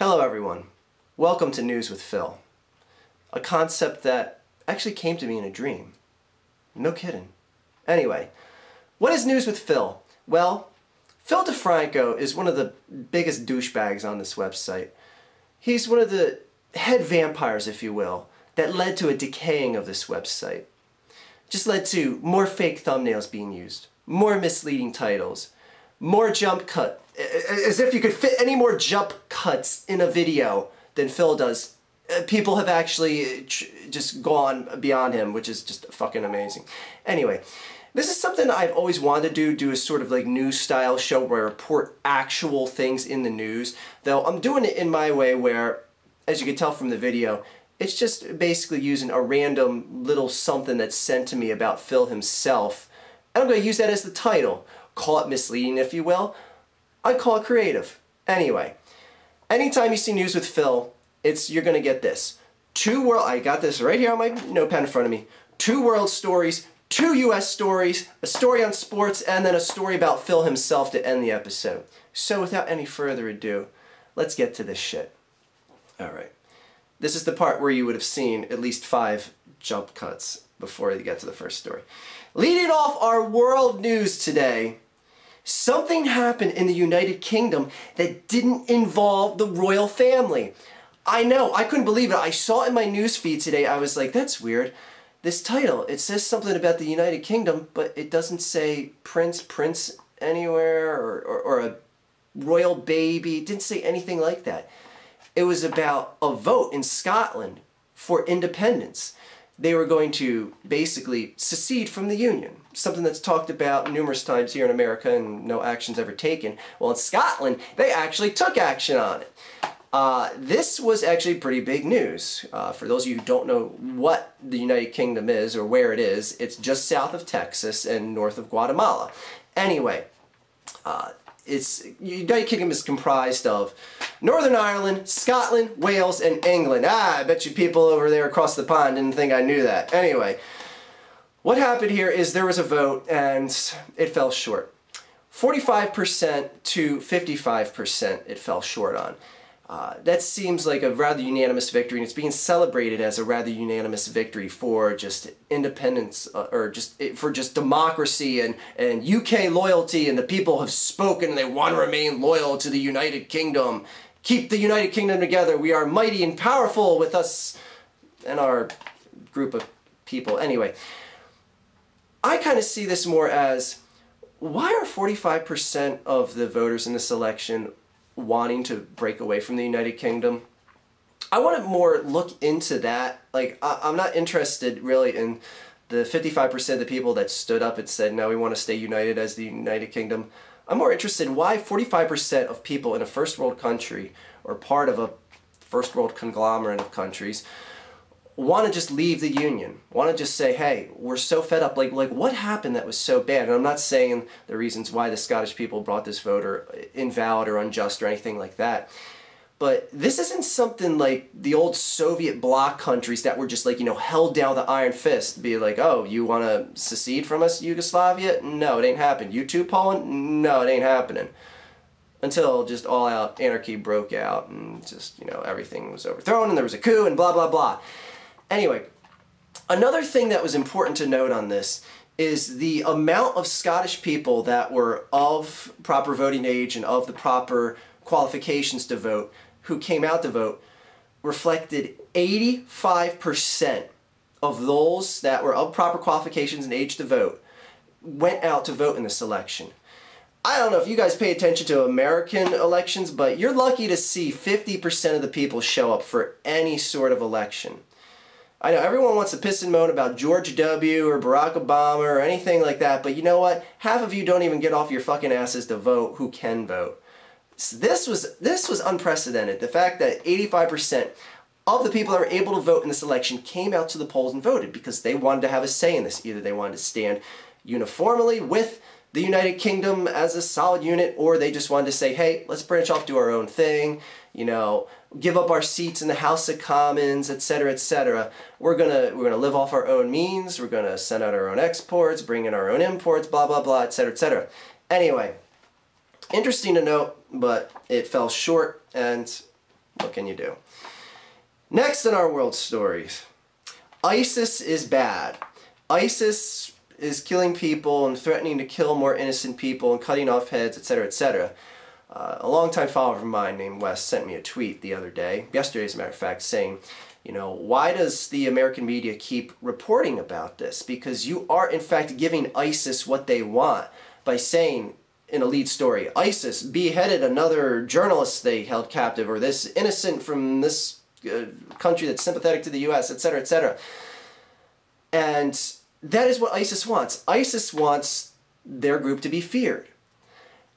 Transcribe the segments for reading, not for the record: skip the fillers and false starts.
Hello everyone. Welcome to News with Phil. A concept that actually came to me in a dream. No kidding. Anyway, what is News with Phil? Well, Phil Defranco is one of the biggest douchebags on this website. He's one of the head vampires, if you will, that led to a decaying of this website. Just led to more fake thumbnails being used, more misleading titles, more jump cut, as if you could fit any more jump cuts in a video than Phil does. People have actually just gone beyond him, which is just fucking amazing. Anyway, this is something I've always wanted to do a sort of like news style show where I report actual things in the news, though I'm doing it in my way where, as you can tell from the video, it's just basically using a random little something that's sent to me about Phil himself, and I'm going to use that as the title. Call it misleading, if you will. I call it creative. Anyway, anytime you see News with Phil, you're going to get this. I got this right here on my notepad in front of me. 2 world stories, 2 US stories, a story on sports, and then a story about Phil himself to end the episode. So without any further ado, let's get to this shit. Alright. This is the part where you would have seen at least 5 jump cuts before you get to the first story. Leading off our world news today, something happened in the United Kingdom that didn't involve the royal family. I know, I couldn't believe it. I saw it in my news feed today. I was like, that's weird. This title, it says something about the United Kingdom, but it doesn't say prince anywhere or a royal baby. It didn't say anything like that. It was about a vote in Scotland for independence. They were going to basically secede from the Union, something that's talked about numerous times here in America and no action's ever taken. Well, in Scotland, they actually took action on it. This was actually pretty big news. For those of you who don't know what the United Kingdom is or where it is, it's just south of Texas and north of Guatemala. Anyway, the United Kingdom is comprised of Northern Ireland, Scotland, Wales, and England. I bet you people over there across the pond didn't think I knew that. Anyway, what happened here is there was a vote and it fell short. 45% to 55% it fell short on. That seems like a rather unanimous victory, and it's being celebrated as a rather unanimous victory for just independence, or for just democracy and UK loyalty, and the people have spoken and they want to remain loyal to the United Kingdom. Keep the United Kingdom together. We are mighty and powerful with us and our group of people. Anyway, I kind of see this more as, why are 45% of the voters in this election wanting to break away from the United Kingdom? I want to more look into that. Like, I'm not interested really in the 55% of the people that stood up and said, no, we want to stay united as the United Kingdom. I'm more interested in why 45% of people in a first world country, or part of a first world conglomerate of countries, want to just leave the Union, want to just say, hey, we're so fed up, like what happened that was so bad? And I'm not saying the reasons why the Scottish people brought this vote are invalid or unjust or anything like that, but this isn't something like the old Soviet bloc countries that were just like, held down with the iron fist, be like, oh, you want to secede from us, Yugoslavia? No, it ain't happening. You too, Poland? No, it ain't happening. Until just all-out anarchy broke out and just, everything was overthrown and there was a coup and blah, blah, blah. Anyway, another thing that was important to note on this is the amount of Scottish people that were of proper voting age and of the proper qualifications to vote who came out to vote reflected 85% of those that were of proper qualifications and age to vote went out to vote in this election. I don't know if you guys pay attention to American elections, but you're lucky to see 50% of the people show up for any sort of election. I know everyone wants to piss and moan about George W. or Barack Obama or anything like that, but you know what? Half of you don't even get off your fucking asses to vote who can vote. So this was unprecedented. The fact that 85% of the people that were able to vote in this election came out to the polls and voted because they wanted to have a say in this. Either they wanted to stand uniformly with the United Kingdom as a solid unit, or they just wanted to say, hey, let's branch off, do our own thing, give up our seats in the House of Commons, etc., etc. We're gonna live off our own means, we're gonna send out our own exports, bring in our own imports, blah, blah, blah, etc., etc. Anyway, interesting to note, but it fell short, and What can you do? Next in our world stories, ISIS is bad. ISIS is killing people and threatening to kill more innocent people and cutting off heads, etc., etc. A longtime follower of mine named Wes sent me a tweet the other day, yesterday as a matter of fact, saying, you know, why does the American media keep reporting about this? Because you are in fact giving ISIS what they want by saying in a lead story, ISIS beheaded another journalist they held captive, or this innocent from this country that's sympathetic to the US, etc., etc. And that is what ISIS wants. ISIS wants their group to be feared.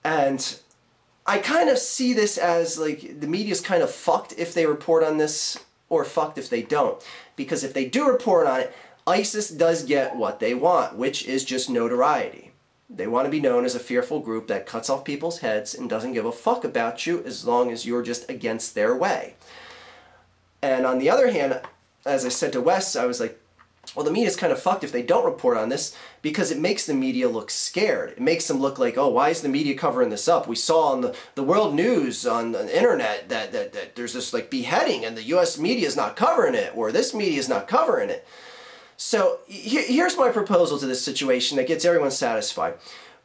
And I kind of see this as like the media's kind of fucked if they report on this or fucked if they don't. Because if they do report on it, ISIS does get what they want, which is just notoriety. They want to be known as a fearful group that cuts off people's heads and doesn't give a fuck about you as long as you're just against their way. And on the other hand, as I said to Wes, I was like, well, the media's kind of fucked if they don't report on this because it makes the media look scared. It makes them look like, oh, why is the media covering this up? We saw on the world news on the internet that there's this like beheading and the US media is not covering it, or this media is not covering it. So here's my proposal to this situation that gets everyone satisfied.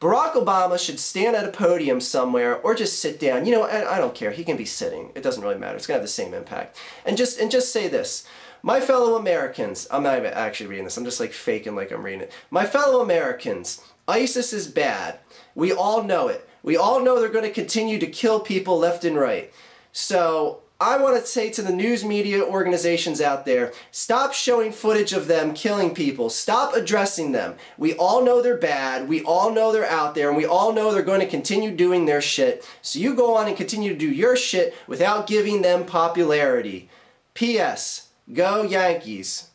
Barack Obama should stand at a podium somewhere or just sit down. You know, I don't care. He can be sitting. It doesn't really matter. It's going to have the same impact. And just say this. My fellow Americans, I'm not even actually reading this, I'm just like faking like I'm reading it. My fellow Americans, ISIS is bad. We all know it. We all know they're going to continue to kill people left and right. So I want to say to the news media organizations out there, stop showing footage of them killing people. Stop addressing them. We all know they're bad. We all know they're out there. And we all know they're going to continue doing their shit. So you go on and continue to do your shit without giving them popularity. P.S. Go Yankees.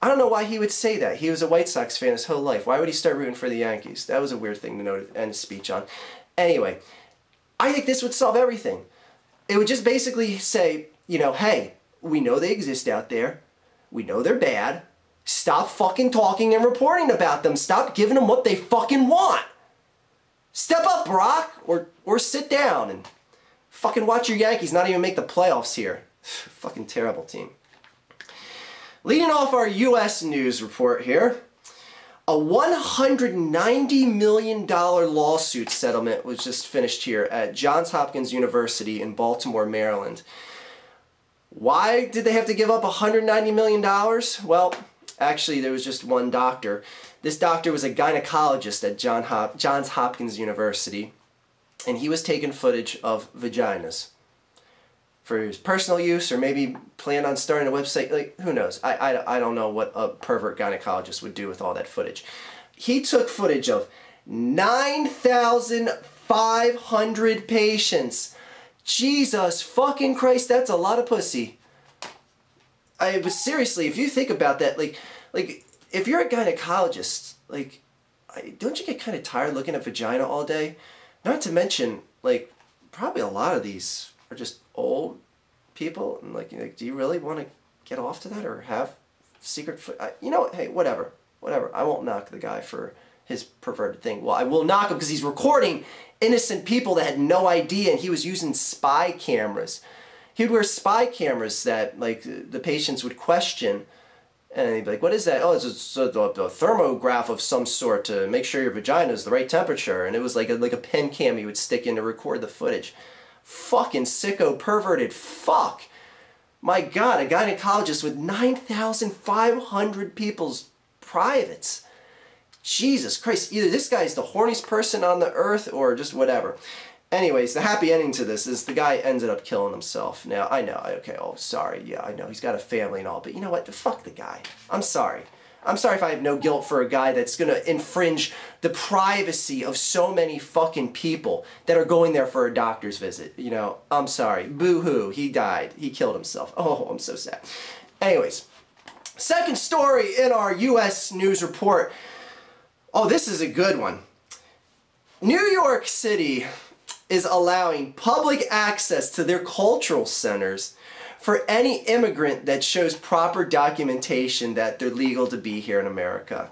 I don't know why he would say that. He was a White Sox fan his whole life. Why would he start rooting for the Yankees? That was a weird thing to note and speech on. Anyway, I think this would solve everything. It would just basically say, you know, hey, we know they exist out there. We know they're bad. Stop fucking talking and reporting about them. Stop giving them what they fucking want. Step up, Barack, or sit down and fucking watch your Yankees not even make the playoffs here. Fucking terrible team. Leading off our U.S. news report here, a $190 million lawsuit settlement was just finished here at Johns Hopkins University in Baltimore, Maryland. Why did they have to give up $190 million? Well, actually there was just one doctor. This doctor was a gynecologist at Johns Hopkins University, and he was taking footage of vaginas for his personal use, or maybe planned on starting a website. Like, who knows? I don't know what a pervert gynecologist would do with all that footage. He took footage of 9,500 patients. Jesus fucking Christ, that's a lot of pussy. But seriously, if you think about that, like if you're a gynecologist, like, don't you get kind of tired looking at vagina all day? Not to mention, like, probably a lot of these are just old people, and like, do you really want to get off to that or have secret you know, hey, whatever, I won't knock the guy for his perverted thing. Well, I will knock him because he's recording innocent people that had no idea, and he was using spy cameras. He would wear spy cameras that, like, the patients would question, and he'd be like, what is that? Oh, it's a thermograph of some sort to make sure your vagina is the right temperature. And it was like a pen cam he would stick in to record the footage. Fucking sicko, perverted fuck. My God, a gynecologist with 9,500 people's privates. Jesus Christ, either this guy's the horniest person on the earth or just whatever. Anyways, the happy ending to this is the guy ended up killing himself. Now, I know, okay, oh, sorry, yeah, I know, he's got a family and all, but you know what, fuck the guy. I'm sorry. I'm sorry if I have no guilt for a guy that's going to infringe the privacy of so many fucking people that are going there for a doctor's visit. You know, I'm sorry. Boo-hoo. He died. He killed himself. Oh, I'm so sad. Anyways, second story in our U.S. news report. Oh, this is a good one. New York City is allowing public access to their cultural centers for any immigrant that shows proper documentation that they're legal to be here in America.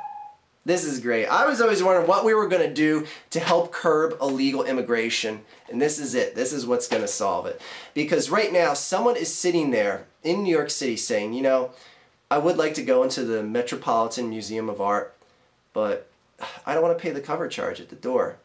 This is great. I was always wondering what we were going to do to help curb illegal immigration, and this is it. This is what's going to solve it. Because right now, someone is sitting there in New York City saying, you know, I would like to go into the Metropolitan Museum of Art, but I don't want to pay the cover charge at the door.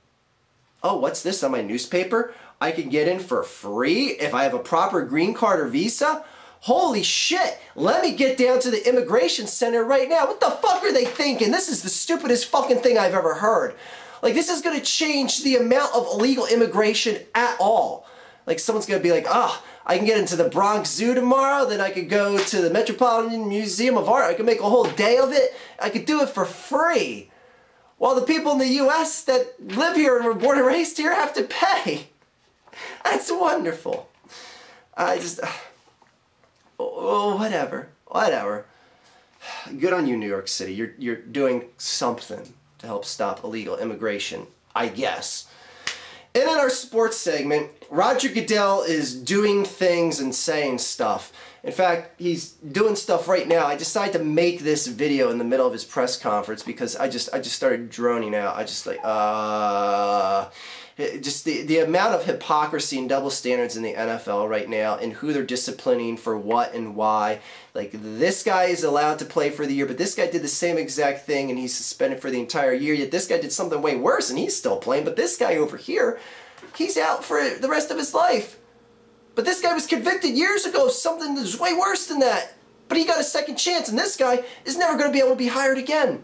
Oh, what's this on my newspaper? I can get in for free if I have a proper green card or visa? Holy shit, let me get down to the immigration center right now. What the fuck are they thinking? This is the stupidest fucking thing I've ever heard. Like, this is gonna change the amount of illegal immigration at all. Like, someone's gonna be like, I can get into the Bronx Zoo tomorrow, then I could go to the Metropolitan Museum of Art, I could make a whole day of it, I could do it for free. While the people in the US that live here and were born and raised here have to pay. That's wonderful. Whatever. Good on you, New York City. You're doing something to help stop illegal immigration, I guess. And in our sports segment, Roger Goodell is doing things and saying stuff. In fact, he's doing stuff right now. I decided to make this video in the middle of his press conference because I just started droning out. I just like, just the amount of hypocrisy and double standards in the NFL right now and who they're disciplining for what and why. Like, this guy is allowed to play for the year, but this guy did the same exact thing and he's suspended for the entire year, yet this guy did something way worse and he's still playing, but this guy over here, he's out for the rest of his life. But this guy was convicted years ago of something that's way worse than that. But he got a second chance, and this guy is never going to be able to be hired again.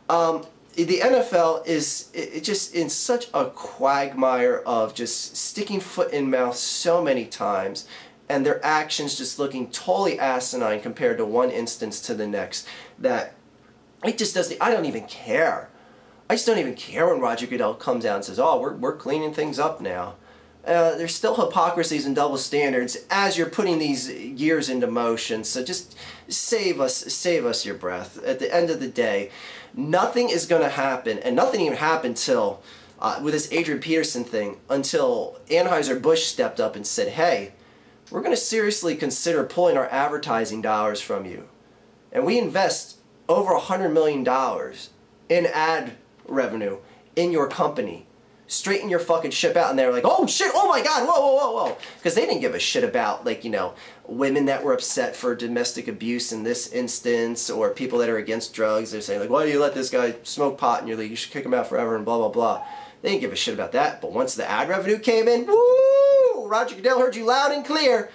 The NFL is just in such a quagmire of just sticking foot in mouth so many times, and their actions just looking totally asinine compared to one instance to the next, that it just doesn't, I don't even care. I just don't even care when Roger Goodell comes out and says, oh, we're cleaning things up now. There's still hypocrisies and double standards as you're putting these gears into motion. So just save us your breath. At the end of the day, nothing is going to happen, and nothing even happened till, with this Adrian Peterson thing, until Anheuser-Busch stepped up and said, hey, we're going to seriously consider pulling our advertising dollars from you. And we invest over $100 million in ad revenue in your company. Straighten your fucking ship out. And they're like, oh shit, oh my god, whoa. Because they didn't give a shit about, like, you know, women that were upset for domestic abuse in this instance, or people that are against drugs. They're saying, like, why do you let this guy smoke pot in your league? You should kick him out forever and blah, blah, blah. They didn't give a shit about that. But once the ad revenue came in, woo! Roger Goodell heard you loud and clear.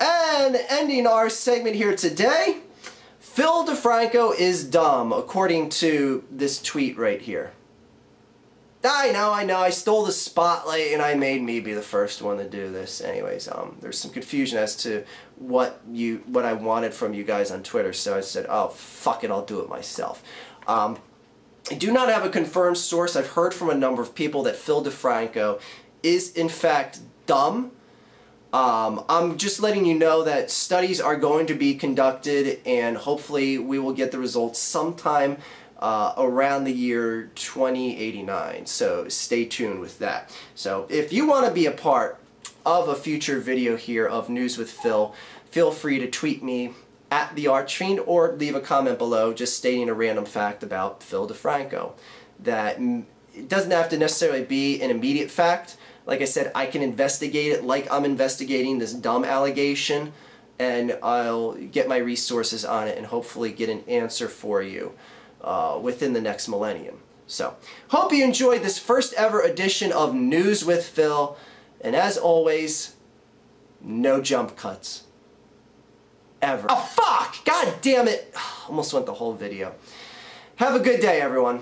And ending our segment here today, Phil Defranco is dumb, according to this tweet right here. I know, I stole the spotlight and I made me be the first one to do this. Anyways, there's some confusion as to what I wanted from you guys on Twitter, so I said, oh, fuck it, I'll do it myself. I do not have a confirmed source. I've heard from a number of people that Phil Defranco is, in fact, dumb. I'm just letting you know that studies are going to be conducted, and hopefully we will get the results sometime around the year 2089, so stay tuned with that. So if you want to be a part of a future video here of News with Phil, feel free to tweet me at the Archfiend or leave a comment below just stating a random fact about Phil Defranco. That it doesn't have to necessarily be an immediate fact. Like I said, I can investigate it like I'm investigating this dumb allegation, and I'll get my resources on it and hopefully get an answer for you within the next millennium. So, hope you enjoyed this first ever edition of News with Phil, and as always, no jump cuts. Ever. Oh fuck! God damn it! Almost went the whole video. Have a good day, everyone.